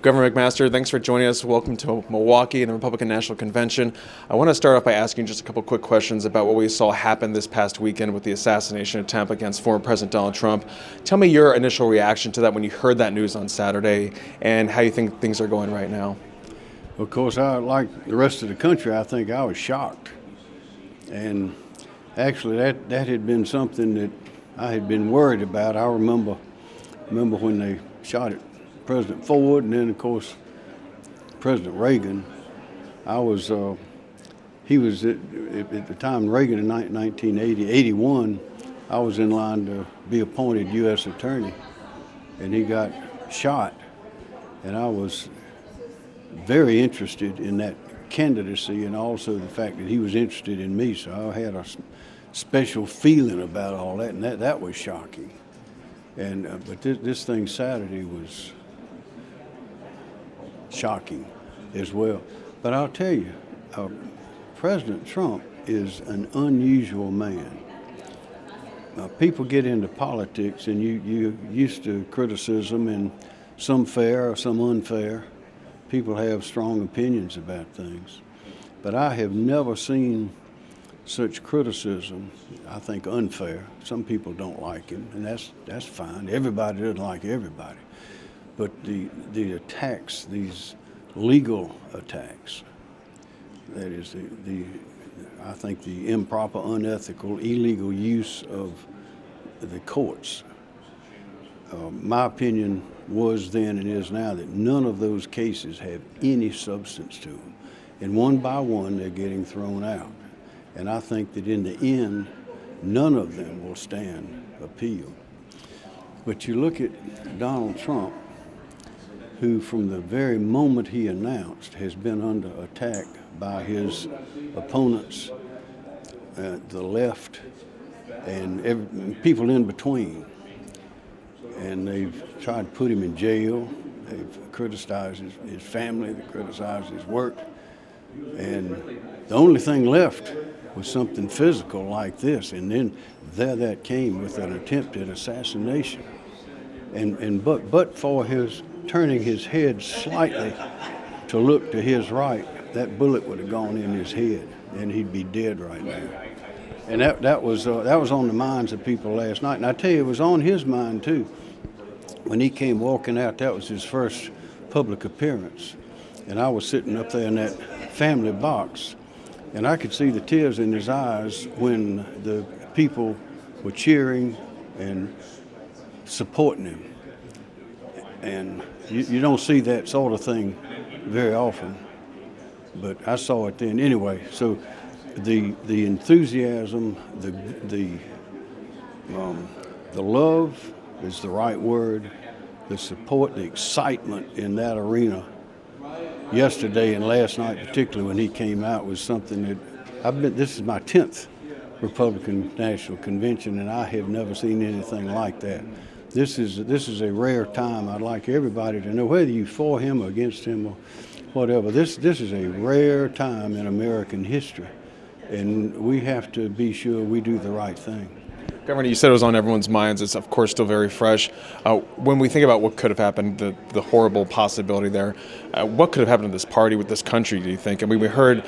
Governor McMaster, thanks for joining us. Welcome to Milwaukee and the Republican National Convention. I want to start off by asking just a couple quick questions about what we saw happen this past weekend with the assassination attempt against former President Donald Trump. Tell me your initial reaction to that when you heard that news on Saturday and how you think things are going right now. Of course, like the rest of the country, I think I was shocked. And actually, that had been something that I had been worried about. I remember when they shot at President Ford, and then of course President Reagan. He was at the time Reagan in 1981. I was in line to be appointed U.S. Attorney, and he got shot, and I was very interested in that candidacy, and also the fact that he was interested in me. So I had a special feeling about all that, and that was shocking. And but this thing Saturday was shocking as well. But I'll tell you, President Trump is an unusual man. People get into politics, and you used to criticism, and some fair, some unfair. People have strong opinions about things. But I have never seen such criticism, I think unfair. Some people don't like him, and that's fine. Everybody doesn't like everybody. But the attacks, these legal attacks, that is I think the improper, unethical, illegal use of the courts. My opinion was then and is now that none of those cases have any substance to them. And one by one, they're getting thrown out. And I think that in the end, none of them will stand appeal. But you look at Donald Trump, who from the very moment he announced has been under attack by his opponents, the left, and people in between. And they've tried to put him in jail. They've criticized his family, they criticized his work. And the only thing left was something physical like this. And then there that came with an attempted assassination. But for his turning his head slightly to look to his right, that bullet would have gone in his head, and he'd be dead right now. And that was on the minds of people last night. And I tell you, it was on his mind too. When he came walking out, that was his first public appearance. And I was sitting up there in that family box, and I could see the tears in his eyes when the people were cheering and supporting him. And you don't see that sort of thing very often, but I saw it then anyway. So the enthusiasm, the love is the right word, the support, the excitement in that arena yesterday and last night, particularly when he came out, was something that this is my 10th Republican National Convention, and I have never seen anything like that. This is a rare time. I'd like everybody to know, whether you're for him or against him or whatever, this is a rare time in American history, and we have to be sure we do the right thing. Governor, you said it was on everyone's minds. It's, of course, still very fresh. When we think about what could have happened, the horrible possibility there, what could have happened to this party, with this country, do you think? I mean, we heard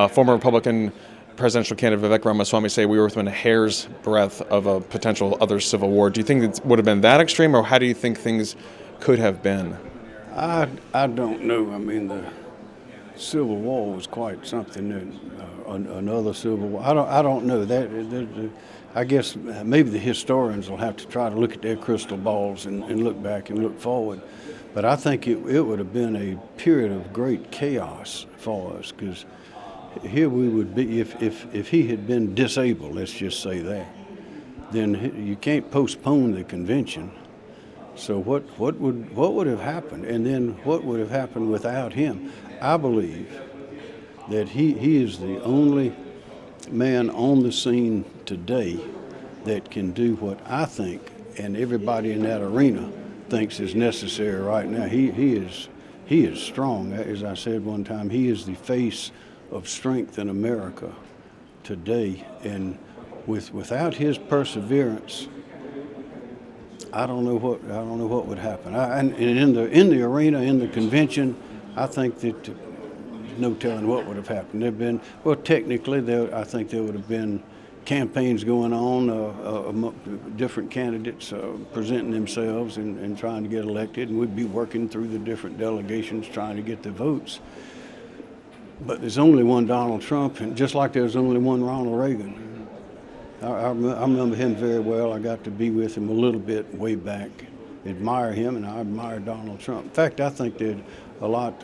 former Republican presidential candidate Vivek Ramaswamy say we were within a hair's breadth of a potential other civil war. Do you think it would have been that extreme, or how do you think things could have been? I don't know. I mean, the Civil War was quite something. Another Civil War. I don't know. I guess maybe the historians will have to try to look at their crystal balls and look back and look forward. But I think it would have been a period of great chaos for us, because here we would be, if he had been disabled, let's just say that, then you can't postpone the convention. So what would have happened? And then what would have happened without him? I believe that he is the only man on the scene today that can do what I think and everybody in that arena thinks is necessary right now. He is strong. As I said one time, he is the face of strength in America today, and without his perseverance, I don't know what would happen. And in the arena, in the convention, I think that there's no telling what would have happened. Technically, I think there would have been campaigns going on, different candidates presenting themselves and trying to get elected, and we'd be working through the different delegations trying to get the votes. But there's only one Donald Trump, and just like there's only one Ronald Reagan. I remember him very well. I got to be with him a little bit way back, admire him, and I admire Donald Trump. In fact, I think they're a lot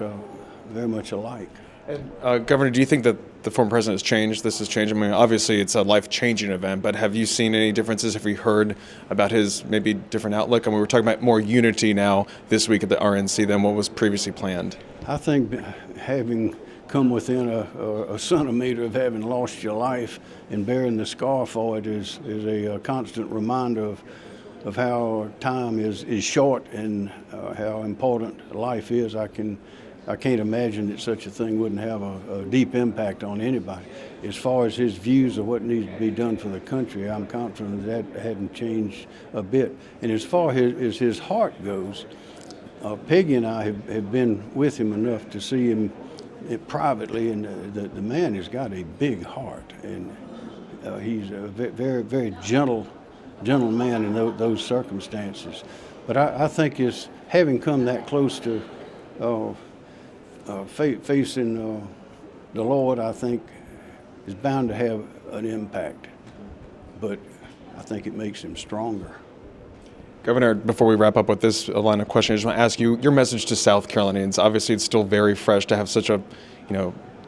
very much alike. And, Governor, do you think that the former president has changed? This has changed? I mean, obviously it's a life-changing event, but have you seen any differences? Have you heard about his maybe different outlook? And we were talking about more unity now this week at the RNC than what was previously planned. I think having come within a centimeter of having lost your life and bearing the scar for it is a constant reminder of how time is short and how important life is. I can't imagine that such a thing wouldn't have a deep impact on anybody. As far as his views of what needs to be done for the country, I'm confident that hadn't changed a bit. And as far as his heart goes, Peggy and I have been with him enough to see him privately, and the man has got a big heart, and he's a very, very gentle man in those circumstances. But I think it's having come that close to facing the Lord, I think is bound to have an impact. But I think it makes him stronger. Governor, before we wrap up with this line of questioning, I just want to ask you your message to South Carolinians. Obviously, it's still very fresh to have such a,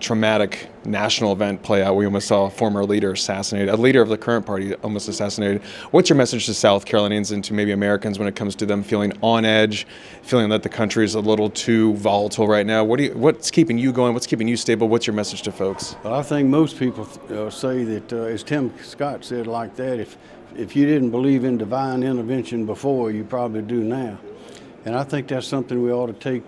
traumatic national event play out. We almost saw a former leader assassinated, a leader of the current party almost assassinated. What's your message to South Carolinians and to maybe Americans when it comes to them feeling on edge, feeling that the country is a little too volatile right now? What's keeping you going? What's keeping you stable? What's your message to folks? Well, I think most people say that, as Tim Scott said like that, if you didn't believe in divine intervention before, you probably do now. And I think that's something we ought to take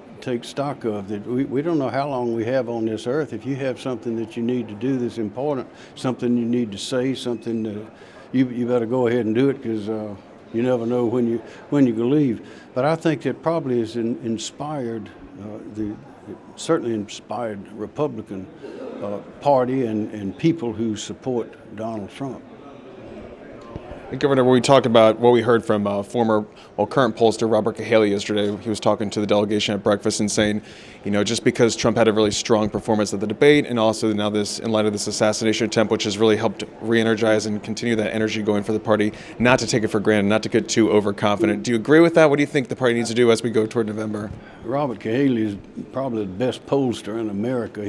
stock of, that we don't know how long we have on this earth. If you have something that you need to do that's important, something you need to say, something that you better go ahead and do it, because you never know when you can leave. But I think that probably has inspired certainly inspired Republican Party and people who support Donald Trump. Governor, when we talk about what we heard from current pollster Robert Cahaley yesterday, he was talking to the delegation at breakfast and saying, just because Trump had a really strong performance at the debate, and also now this, in light of this assassination attempt, which has really helped re-energize and continue that energy going for the party, not to take it for granted, not to get too overconfident. Do you agree with that? What do you think the party needs to do as we go toward November? Robert Cahaley is probably the best pollster in America.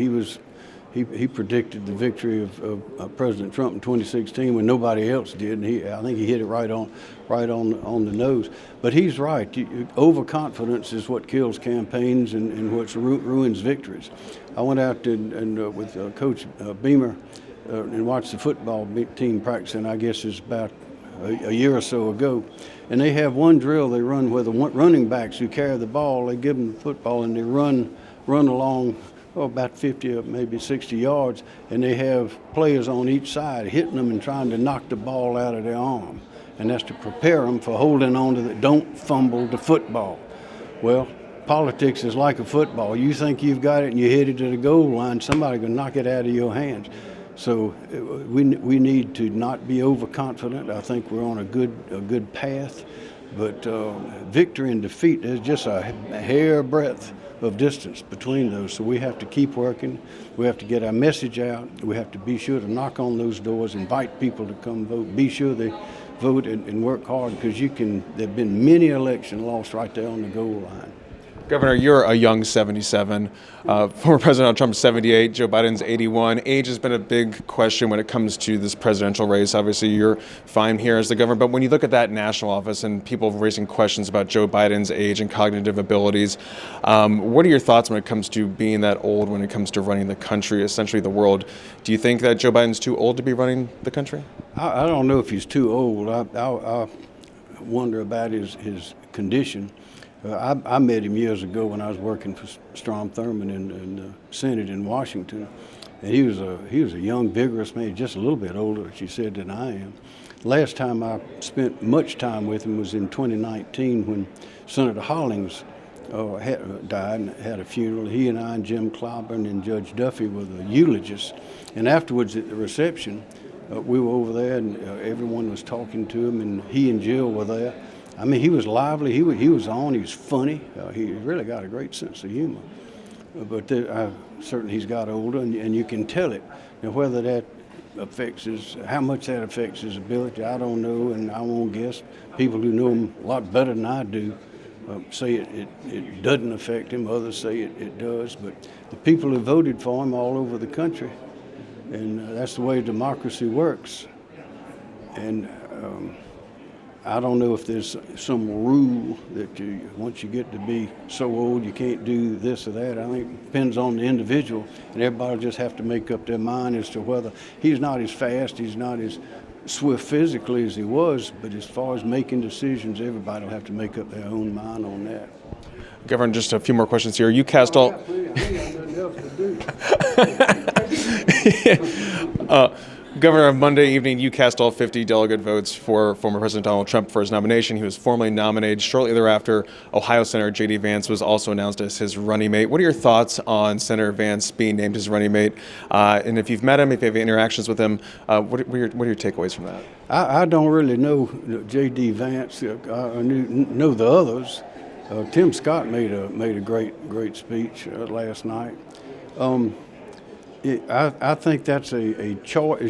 He predicted the victory of President Trump in 2016 when nobody else did, and I think he hit it right on the nose. But he's right. Overconfidence is what kills campaigns and what ruins victories. I went out with Coach Beamer and watched the football team practicing. I guess it's about a year or so ago, and they have one drill they run where the running backs who carry the ball, they give them the football and they run along about 50 or maybe 60 yards, and they have players on each side hitting them and trying to knock the ball out of their arm. And that's to prepare them for holding on to don't fumble the football. Well, politics is like a football. You think you've got it and you hit it to the goal line, somebody can knock it out of your hands. So we need to not be overconfident. I think we're on a good path. But victory and defeat, there's just a hair breadth of distance between those. So we have to keep working. We have to get our message out. We have to be sure to knock on those doors, invite people to come vote. Be sure they vote and work hard, because there've been many elections lost right there on the goal line. Governor, you're a young 77. Former President Trump is 78. Joe Biden's 81. Age has been a big question when it comes to this presidential race. Obviously, you're fine here as the governor. But when you look at that national office and people raising questions about Joe Biden's age and cognitive abilities, what are your thoughts when it comes to being that old, when it comes to running the country, essentially the world? Do you think that Joe Biden's too old to be running the country? I don't know if he's too old. I wonder about his condition. I met him years ago when I was working for Strom Thurmond in the Senate in Washington, and he was a young, vigorous man, just a little bit older, she said, than I am. Last time I spent much time with him was in 2019 when Senator Hollings died and had a funeral. He and I and Jim Clyburn and Judge Duffy were the eulogists, and afterwards at the reception, we were over there and everyone was talking to him, and he and Jill were there. I mean, he was lively, he was on, he was funny, he really got a great sense of humor. But certainly he's got older, and you can tell it. Now, whether that how much that affects his ability, I don't know, and I won't guess. People who know him a lot better than I do say it doesn't affect him, others say it does, but the people who voted for him all over the country, and that's the way democracy works. And I don't know if there's some rule that once you get to be so old you can't do this or that. I think it depends on the individual, and everybody will just have to make up their mind as to whether he's not as fast, he's not as swift physically as he was, but as far as making decisions, everybody will have to make up their own mind on that. Governor, just a few more questions here. You cast all. Governor, on Monday evening, you cast all 50 delegate votes for former President Donald Trump for his nomination. He was formally nominated. Shortly thereafter, Ohio Senator J.D. Vance was also announced as his running mate. What are your thoughts on Senator Vance being named his running mate? And if you've met him, if you have interactions with him, what are your takeaways from that? I don't really know J.D. Vance. I know the others. Tim Scott made a great speech last night. I think that's a choice.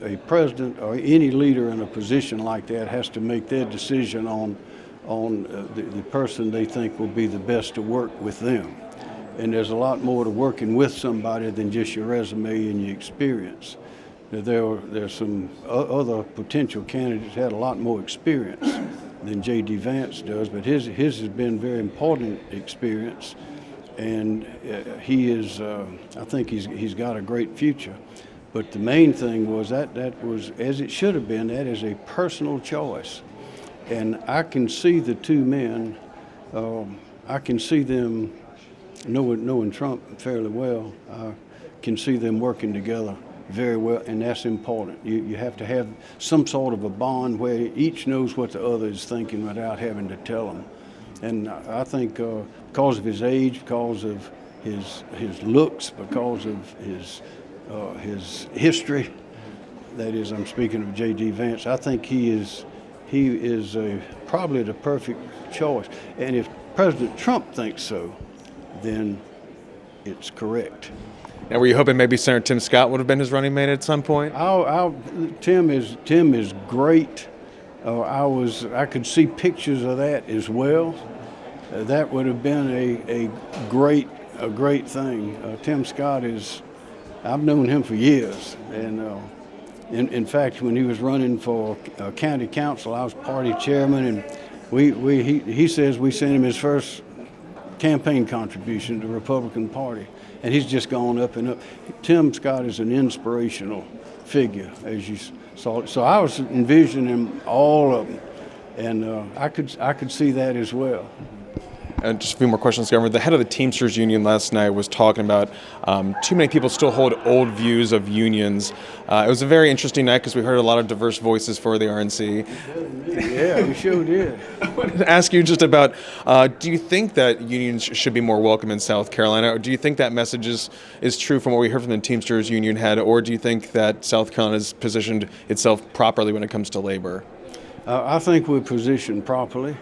A president or any leader in a position like that has to make their decision on the person they think will be the best to work with them. And there's a lot more to working with somebody than just your resume and your experience. There's some other potential candidates that had a lot more experience than J.D. Vance does, but his has been very important experience. And he is, I think he's got a great future. But the main thing was that was, as it should have been, that is a personal choice. And I can see the two men, I can see them, knowing Trump fairly well, I can see them working together very well, and that's important. You have to have some sort of a bond where each knows what the other is thinking without having to tell them. And I think because of his age, because of his looks, because of his history, that is, I'm speaking of J.D. Vance, I think he is probably the perfect choice. And if President Trump thinks so, then it's correct. Now, were you hoping maybe Senator Tim Scott would have been his running mate at some point? Tim is great. I could see pictures of that as well. That would have been a great thing. Tim Scott I've known him for years, and in fact, when he was running for county council, I was party chairman, and he says we sent him his first campaign contribution to the Republican Party, and he's just gone up and up. Tim Scott is an inspirational figure, as you saw. So I was envisioning all of them, and I could see that as well. And just a few more questions, Governor. The head of the Teamsters Union last night was talking about too many people still hold old views of unions. It was a very interesting night because we heard a lot of diverse voices for the RNC. Yeah, we sure did. I wanted to ask you just about, do you think that unions should be more welcome in South Carolina? Or do you think that message is true from what we heard from the Teamsters Union head? Or do you think that South Carolina's positioned itself properly when it comes to labor? I think we're positioned properly.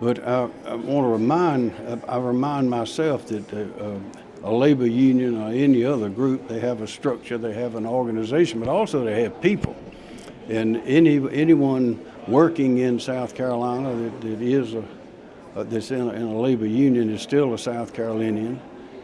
But I want to remind myself that a labor union or any other group, they have a structure, they have an organization, but also they have people. And anyone working in South Carolina that's in a labor union is still a South Carolinian,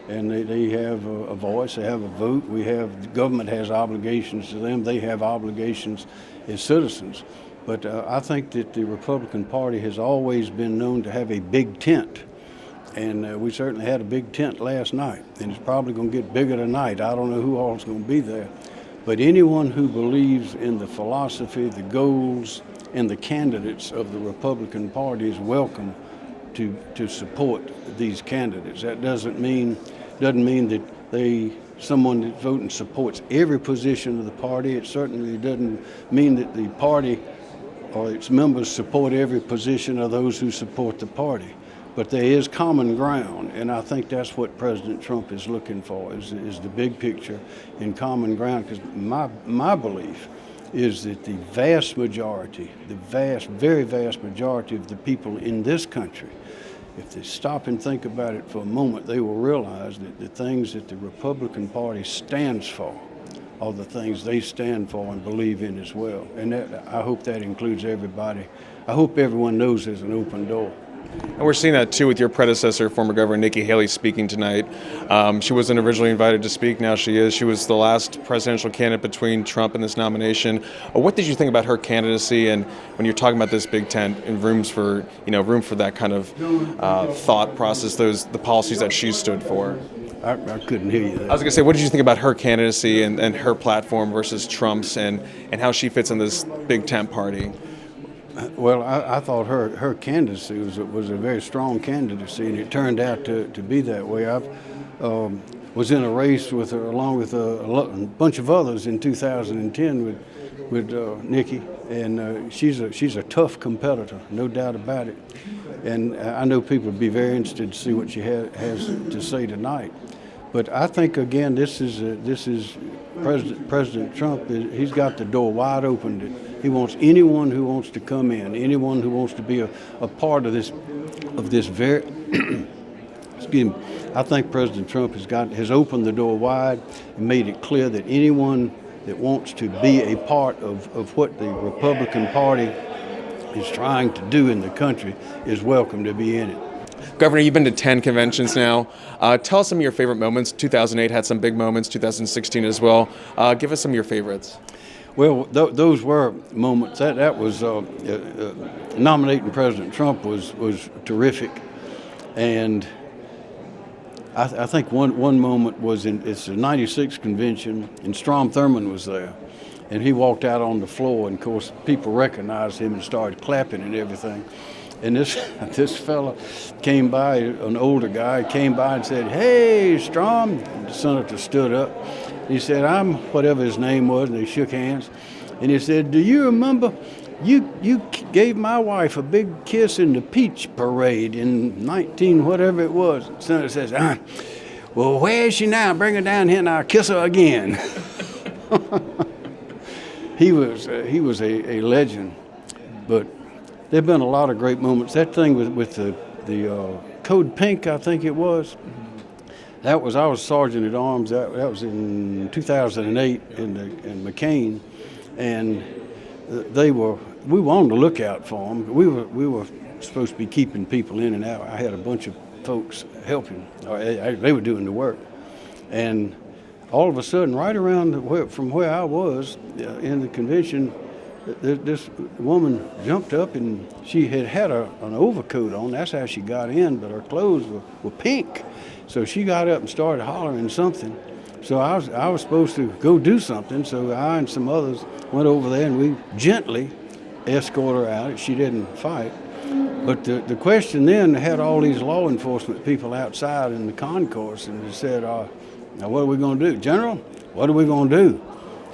and they have a voice, they have a vote. The government has obligations to them, they have obligations as citizens. But I think that the Republican Party has always been known to have a big tent. And we certainly had a big tent last night. And it's probably going to get bigger tonight. I don't know who all is going to be there. But anyone who believes in the philosophy, the goals, and the candidates of the Republican Party is welcome to support these candidates. That doesn't mean that someone that voting supports every position of the party. It certainly doesn't mean that the party or its members support every position of those who support the party. But there is common ground, and I think that's what President Trump is looking for, is the big picture and common ground. Because my belief is that the vast majority, very vast majority of the people in this country, if they stop and think about it for a moment, they will realize that the things that the Republican Party stands for are the things they stand for and believe in as well. And I hope that includes everybody. I hope everyone knows there's an open door. And we're seeing that, too, with your predecessor, former Governor Nikki Haley, speaking tonight. She wasn't originally invited to speak. Now she is. She was the last presidential candidate between Trump and this nomination. What did you think about her candidacy? And when you're talking about this big tent and room for that kind of thought process, the policies that she stood for? I couldn't hear you there. I was going to say, what did you think about her candidacy and her platform versus Trump's and how she fits in this big tent party? Well, I thought her candidacy was a very strong candidacy, and it turned out to be that way. I was in a race with her, along with a bunch of others in 2010 with Nikki, and she's a tough competitor, no doubt about it. And I know people would be very interested to see what she has to say tonight. But I think, again, this is President Trump. He's got the door wide open. He wants anyone who wants to come in, anyone who wants to be a part of this very. Excuse me. I think President Trump has opened the door wide and made it clear that anyone that wants to be a part of what the Republican Party is trying to do in the country is welcome to be in it. Governor, you've been to 10 conventions now. Tell us some of your favorite moments. 2008 had some big moments, 2016 as well. Give us some of your favorites. Well, those were moments. That was nominating President Trump was terrific, and I think one moment was it's the '96 convention, and Strom Thurmond was there, and he walked out on the floor, and of course people recognized him and started clapping and everything. And this fella came by, an older guy, came by and said, "Hey, Strom." The senator stood up. He said, "I'm," whatever his name was, and they shook hands. And he said, "Do you remember you gave my wife a big kiss in the Peach Parade in 19 whatever it was?" The senator says, "Well, where is she now? Bring her down here and I'll kiss her again." He was a legend, but there have been a lot of great moments. That thing with the Code Pink, I think it was. I was sergeant at arms. That was in 2008 in McCain, and we were on the lookout for them. We were supposed to be keeping people in and out. I had a bunch of folks helping. They were doing the work, and all of a sudden, right around from where I was in the convention, this woman jumped up, and she had an overcoat on. That's how she got in, but her clothes were pink. So she got up and started hollering something. So I was supposed to go do something. So I and some others went over there, and we gently escorted her out. She didn't fight. But the question then had all these law enforcement people outside in the concourse, and they said, "Now what are we going to do, General? What are we going to do?"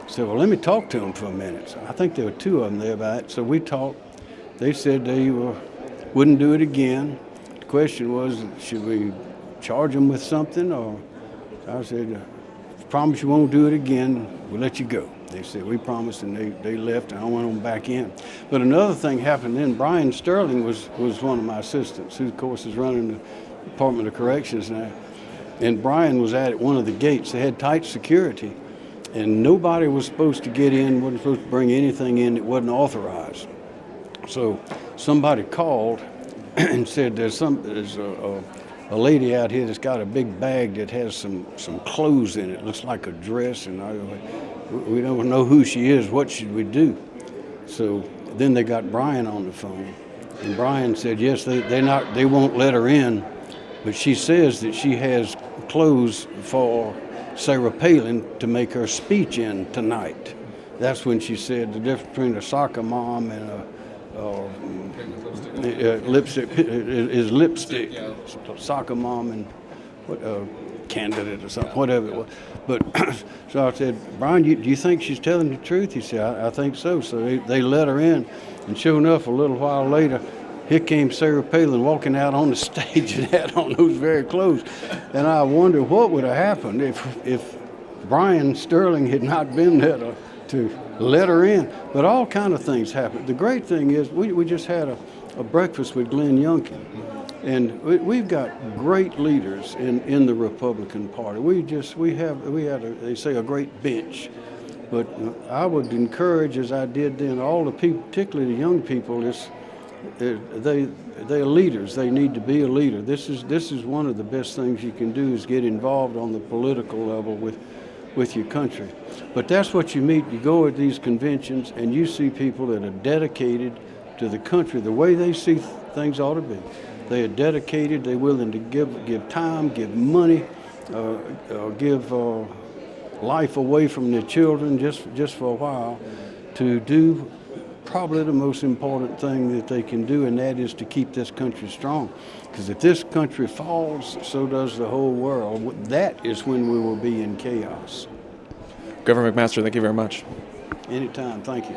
I said, "Well, let me talk to them for a minute." So I think there were two of them there about it. So we talked. They said they wouldn't do it again. The question was, should we charge them with something? Or I said, "Promise you won't do it again. We'll let you go." They said, "We promised," and they left, and I went on back in. But another thing happened then. Brian Sterling was one of my assistants, who, of course, is running the Department of Corrections now. And Brian was at one of the gates. They had tight security, and nobody was supposed to get in, wasn't supposed to bring anything in that wasn't authorized. So somebody called and said, there's a lady out here that's got a big bag that has some clothes in it. Looks like a dress, and we don't know who she is. What should we do? So then they got Brian on the phone, and Brian said, yes, they won't let her in, but she says that she has clothes for Sarah Palin to make her speech in tonight. That's when she said the difference between a soccer mom and lipstick, his lipstick, soccer mom, and what candidate or something, whatever it was. But so I said, Brian, do you think she's telling the truth? He said, I think so. So they let her in, and sure enough, a little while later, here came Sarah Palin walking out on the stage and had on those very clothes. And I wonder what would have happened if Brian Sterling had not been there to let her in. But all kind of things happened. The great thing is we just had a breakfast with Glenn Youngkin. And we've got great leaders in the Republican Party. We had they say a great bench. But I would encourage, as I did then, all the people, particularly the young people, they're leaders. They need to be a leader. This is one of the best things you can do, is get involved on the political level with your country. But that's what you meet. You go at these conventions and you see people that are dedicated to the country the way they see things ought to be. They are dedicated. They're willing to give time, give money, give life away from their children just for a while to do probably the most important thing that they can do, and that is to keep this country strong. Because if this country falls, so does the whole world. That is when we will be in chaos. Governor McMaster, thank you very much. Anytime. Thank you.